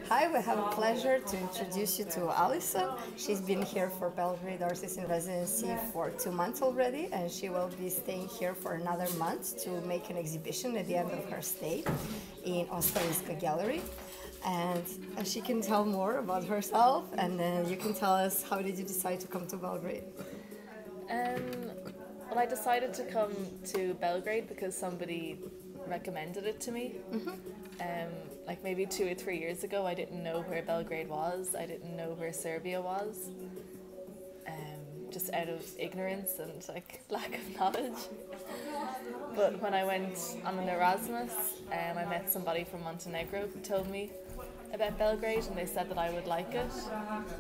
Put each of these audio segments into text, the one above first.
Hi, we have a pleasure to introduce you to Alison. She's been here for Belgrade Artist in Residency for 2 months already, and she will be staying here for another month to make an exhibition at the end of her stay in Ostavinska Gallery. And she can tell more about herself, and then you can tell us how did you decide to come to Belgrade? Well, I decided to come to Belgrade because somebody recommended it to me. Like maybe 2 or 3 years ago, I didn't know where Belgrade was. I didn't know where Serbia was. Just out of ignorance and like lack of knowledge. But when I went on an Erasmus, I met somebody from Montenegro who told me about Belgrade, and they said that I would like it.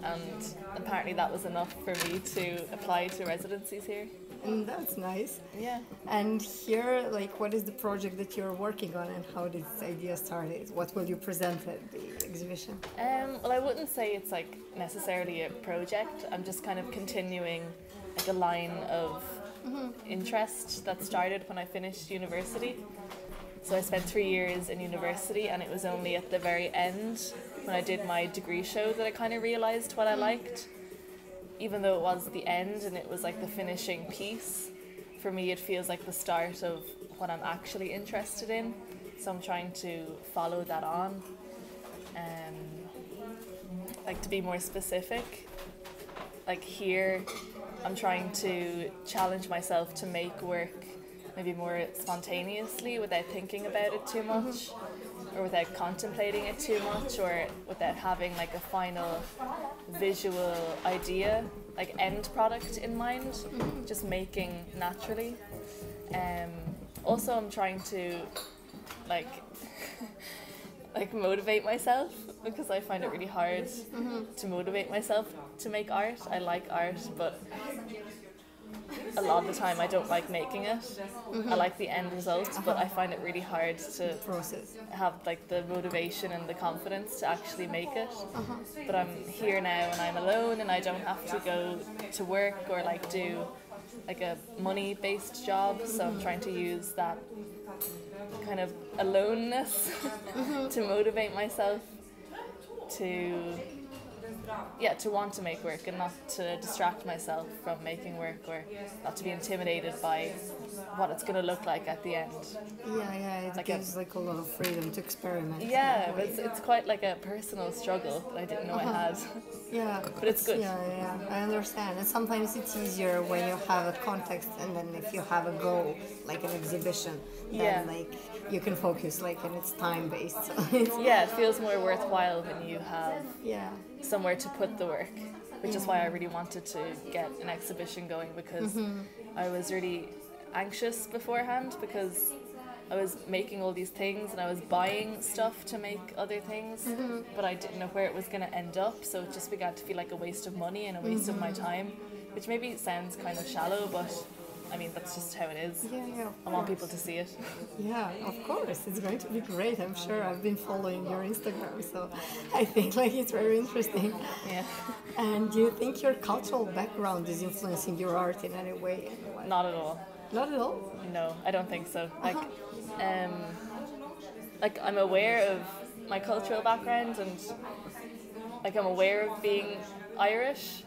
And apparently that was enough for me to apply to residencies here. That's nice. Yeah. And here, like, what is the project that you're working on, and how did this idea started? What will you present at the exhibition? Well, I wouldn't say it's like necessarily a project. I'm just kind of continuing like a line of interest that started when I finished university. So I spent 3 years in university, and it was only at the very end when I did my degree show that I kind of realised what I liked. Even though it was the end and it was like the finishing piece, for me it feels like the start of what I'm actually interested in. So I'm trying to follow that on. Like, to be more specific, like here I'm trying to challenge myself to make work maybe more spontaneously without thinking about it too much, or without contemplating it too much, or without having like a final visual idea, like end product in mind, just making naturally. Also I'm trying to like like motivate myself, because I find it really hard to motivate myself to make art. I like art, but a lot of the time I don't like making it. I like the end result, but I find it really hard to have like the motivation and the confidence to actually make it. But I'm here now and I'm alone, and I don't have to go to work or like do like a money-based job, so I'm trying to use that kind of aloneness to motivate myself to want to make work, and not to distract myself from making work, or not to be intimidated by what it's going to look like at the end. Yeah, it gives like a lot of freedom to experiment. Yeah, but it's quite like a personal struggle that I didn't know I had. Yeah, but it's good. Yeah, I understand. And sometimes it's easier when you have a context, and then if you have a goal, like an exhibition, then like you can focus, like, and it's time based. So it feels more worthwhile when you have somewhere to put the work, which is why I really wanted to get an exhibition going, because I was really anxious beforehand, because I was making all these things and I was buying stuff to make other things, but I didn't know where it was going to end up, so it just began to feel like a waste of money and a waste of my time, which maybe sounds kind of shallow, but I mean, that's just how it is. I want people to see it. Yeah, of course. It's going to be great, I'm sure. I've been following your Instagram, so I think like it's very interesting. Yeah. And do you think your cultural background is influencing your art in any way? Not at all. Not at all? No, I don't think so. Like I'm aware of my cultural background, and like I'm aware of being Irish.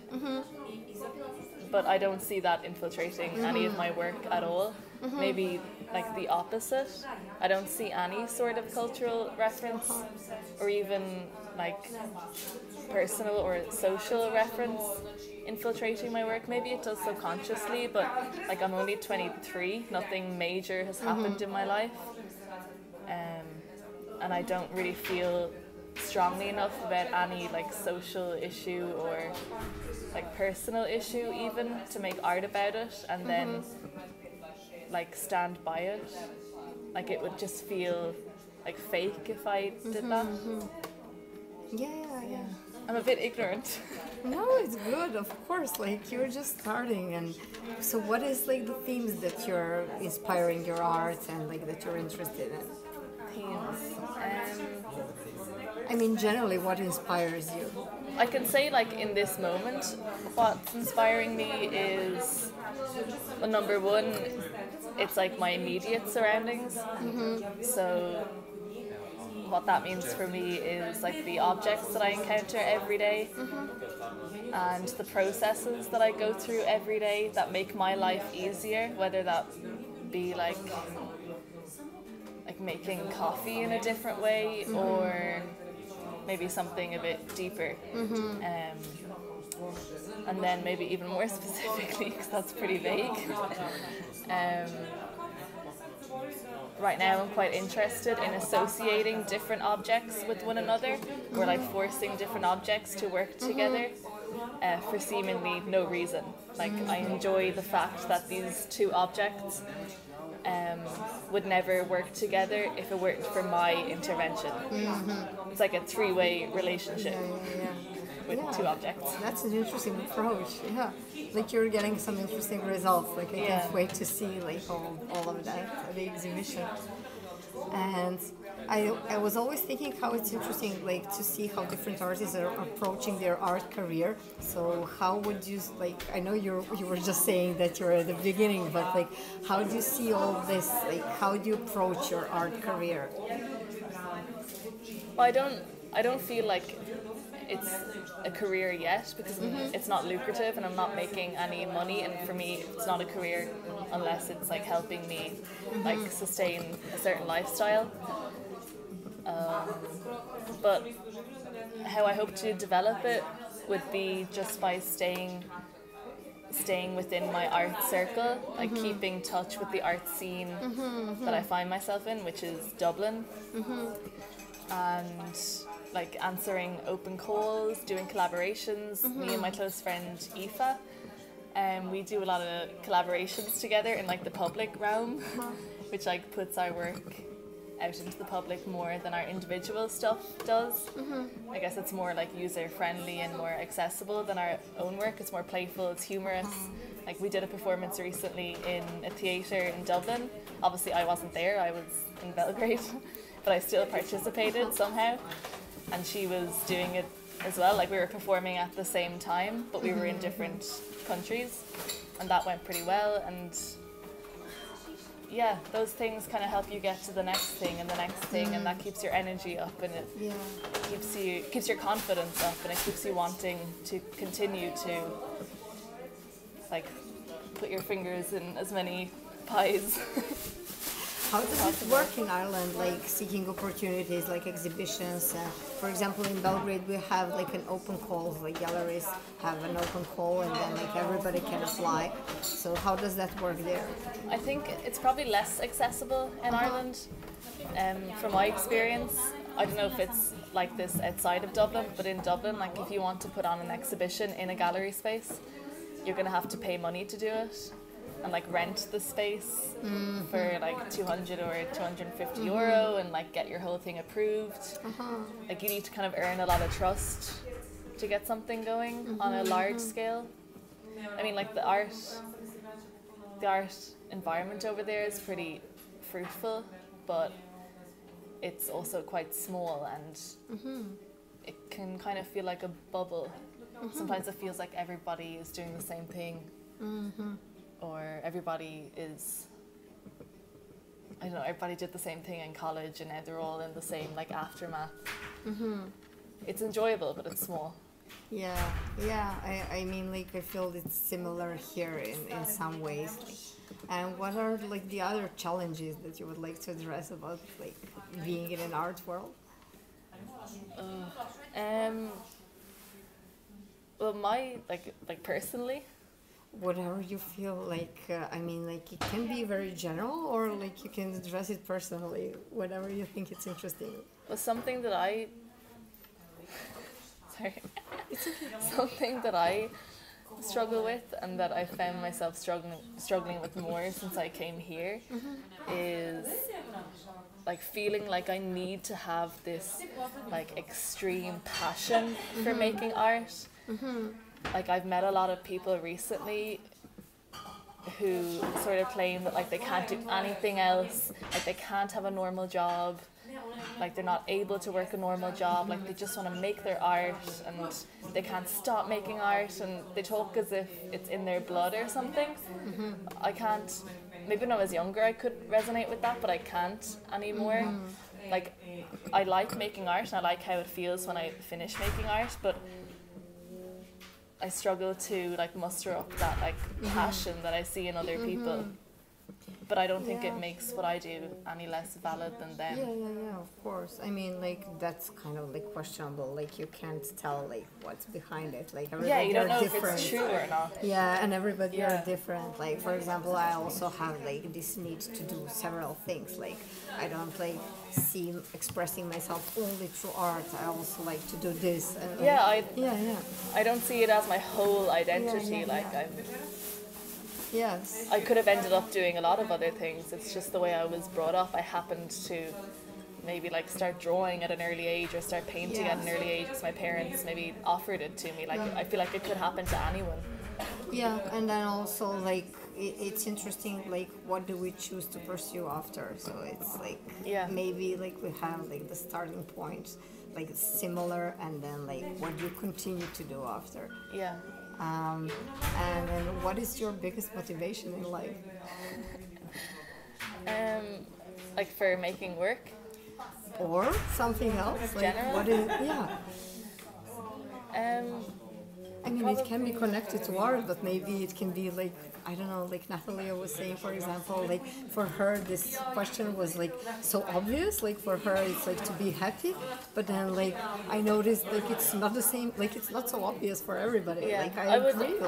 But I don't see that infiltrating any of my work at all. Maybe like the opposite. I don't see any sort of cultural reference, or even like personal or social reference infiltrating my work. Maybe it does subconsciously, but like I'm only 23, nothing major has happened in my life. And I don't really feel strongly enough about any like social issue or like personal issue even to make art about it, and then like stand by it. Like it would just feel like fake if I did that. Yeah. I'm a bit ignorant. No, it's good, of course. Like you're just starting, and so what is like the themes that you're inspiring your art and like that you're interested in? Themes. I mean, generally, what inspires you? I can say, like, in this moment, what's inspiring me is, well, number one, it's like my immediate surroundings. So what that means for me is like the objects that I encounter every day and the processes that I go through every day that make my life easier, whether that be like making coffee in a different way or maybe something a bit deeper. And then maybe even more specifically, because that's pretty vague. Right now I'm quite interested in associating different objects with one another, or like forcing different objects to work together for seemingly no reason. Like I enjoy the fact that these two objects would never work together if it weren't for my intervention. It's like a three-way relationship with two objects. That's an interesting approach. Yeah, like you're getting some interesting results. Like I can't wait to see like all of that at the exhibition. And I was always thinking how it's interesting, like to see how different artists are approaching their art career. So how would you, like, I know you were just saying that you're at the beginning, but like how do you see all this? Like how do you approach your art career? Well, I don't feel like it's a career yet because it's not lucrative and I'm not making any money, and for me it's not a career unless it's like helping me like sustain a certain lifestyle. But how I hope to develop it would be just by staying within my art circle, like keeping touch with the art scene that I find myself in, which is Dublin, and like answering open calls, doing collaborations. Me and my close friend Aoife, we do a lot of collaborations together in like the public realm, which like puts our work out into the public more than our individual stuff does. I guess it's more like user friendly and more accessible than our own work. It's more playful, it's humorous. Like we did a performance recently in a theatre in Dublin. Obviously I wasn't there, I was in Belgrade, but I still participated somehow. And she was doing it as well. Like we were performing at the same time, but we were in different countries, and that went pretty well. And yeah, those things kind of help you get to the next thing and the next thing, and that keeps your energy up, and it keeps your confidence up, and it keeps you wanting to continue to like put your fingers in as many pies. How does it work in Ireland, like seeking opportunities, like exhibitions? For example, in Belgrade, we have like an open call, like galleries have an open call and then like everybody can apply. So how does that work there? I think it's probably less accessible in Ireland. From my experience, I don't know if it's like this outside of Dublin, but in Dublin, like if you want to put on an exhibition in a gallery space, you're going to have to pay money to do it. And like rent the space for like 200 or 250 euro and like get your whole thing approved. Like you need to kind of earn a lot of trust to get something going on a large scale. I mean, like the art environment over there is pretty fruitful, but it's also quite small, and it can kind of feel like a bubble. Sometimes it feels like everybody is doing the same thing. Or everybody is, I don't know, everybody did the same thing in college and now they're all in the same like aftermath. It's enjoyable, but it's small. Yeah, I mean, like I feel it's similar here in some ways. And what are like the other challenges that you would like to address about like being in an art world? Well, my like personally, whatever you feel like, I mean, like it can be very general or like you can address it personally, whatever you think it's interesting. Well, something that I struggle with and that I found myself struggling with more since I came here is like feeling like I need to have this like extreme passion for making art. Like I've met a lot of people recently who sort of claim that like they can't do anything else, like they can't have a normal job, like they're not able to work a normal job, like they just want to make their art and they can't stop making art, and they talk as if it's in their blood or something. I can't, maybe when I was younger I could resonate with that, but I can't anymore. Like I like making art and I like how it feels when I finish making art, but I struggle to like muster up that like passion that I see in other people. But I don't think it makes what I do any less valid than them. Yeah, of course. I mean, like, that's kind of like questionable. Like, you can't tell like what's behind it. Like, everybody you don't know different. if it's true or not. Yeah, and everybody are different. Like, for example, I also have like this need to do several things. Like, I don't like see expressing myself only through art. I also like to do this. And, I don't see it as my whole identity. Yes. I could have ended up doing a lot of other things. It's just the way I was brought up. I happened to maybe like start drawing at an early age or start painting at an early age because my parents maybe offered it to me. Like I feel like it could happen to anyone. Yeah, and then also like it's interesting like what do we choose to pursue after. So it's like maybe like we have like the starting point like similar, and then like what do you continue to do after. Yeah. And then what is your biggest motivation in life? Like for making work? Or something else? Like General? what is I mean, probably. it can be connected to art, but maybe it can be like, I don't know, like Natalia was saying, for example, like for her, this question was like so obvious, like for her, it's like to be happy, but then like I noticed like it's not the same, like it's not so obvious for everybody. Yeah. Like I agree.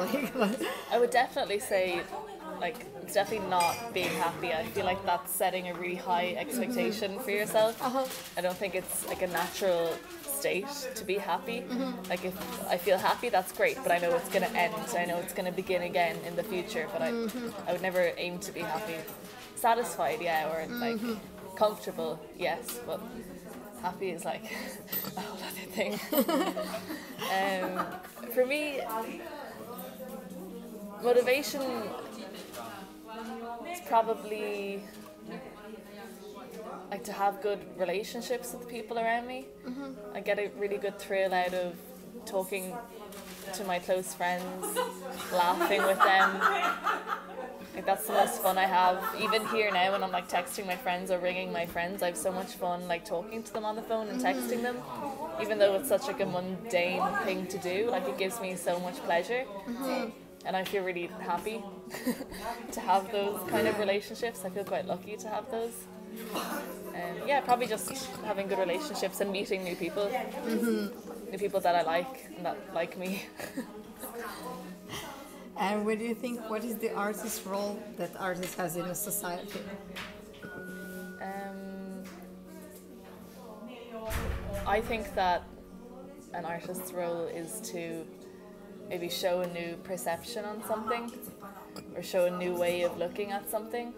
I would definitely say, like, it's definitely not being happy. I feel like that's setting a really high expectation for yourself. I don't think it's like a natural state to be happy. Like if I feel happy, that's great, but I know it's going to end. I know it's going to begin again in the future, but I would never aim to be happy. Satisfied, yeah, or like comfortable, yes, but happy is like a whole other thing. For me, motivation is probably like to have good relationships with the people around me. I get a really good thrill out of talking to my close friends, laughing with them. Like that's the most fun I have. Even here now when I'm like texting my friends or ringing my friends, I have so much fun like talking to them on the phone and texting them. Even though it's such like a mundane thing to do, like it gives me so much pleasure. And I feel really happy to have those kind of relationships. I feel quite lucky to have those. Probably just having good relationships and meeting new people. New people that I like and that like me. And what do you think, what is the artist's role that artist has in a society? I think that an artist's role is to maybe show a new perception on something, or show a new way of looking at something,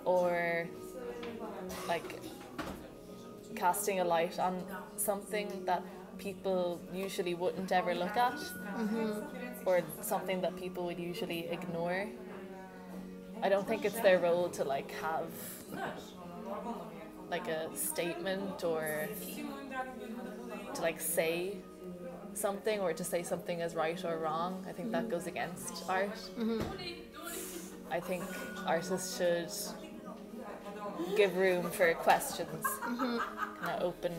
or like casting a light on something that people usually wouldn't ever look at, or something that people would usually ignore. I don't think it's their role to like have like a statement or to like say something or to say something as right or wrong. I think that goes against art. I think artists should give room for questions, kind of open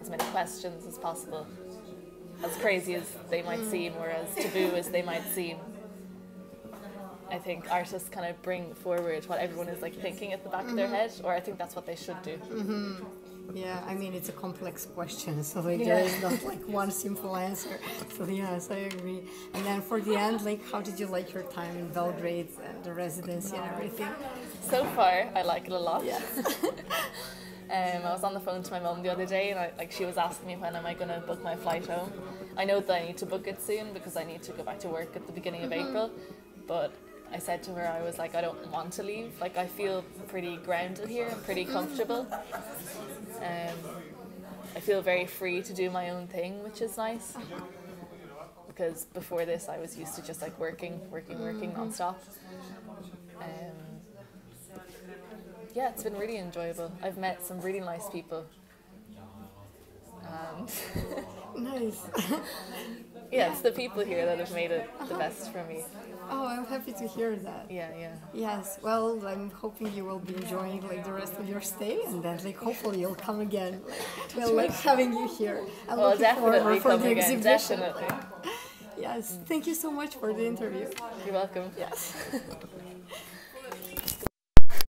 as many questions as possible, as crazy as they might seem or as taboo as they might seem. I think artists kind of bring forward what everyone is like thinking at the back of their head, or I think that's what they should do. Yeah, I mean, it's a complex question, so like there is not like one simple answer. So yes, I agree. And then for the end, like how did you like your time in Belgrade and the residency and everything? So far, I like it a lot. Yeah. I was on the phone to my mum the other day, and she was asking me when am I going to book my flight home. I know that I need to book it soon because I need to go back to work at the beginning of April, but I said to her, I was like, I don't want to leave. Like, I feel pretty grounded here and pretty comfortable. I feel very free to do my own thing, which is nice. Because before this, I was used to just like working non-stop. Yeah, it's been really enjoyable. I've met some really nice people. Nice. Yeah, it's the people here that have made it the best for me. Oh, I'm happy to hear that. Yeah. Yes, well, I'm hoping you will be enjoying like the rest of your stay, and then like hopefully you'll come again. Like, we'll like having you here. I'm Well, looking definitely forward for come the again. exhibition. Definitely. Yes, thank you so much for the interview. You're welcome. Yes.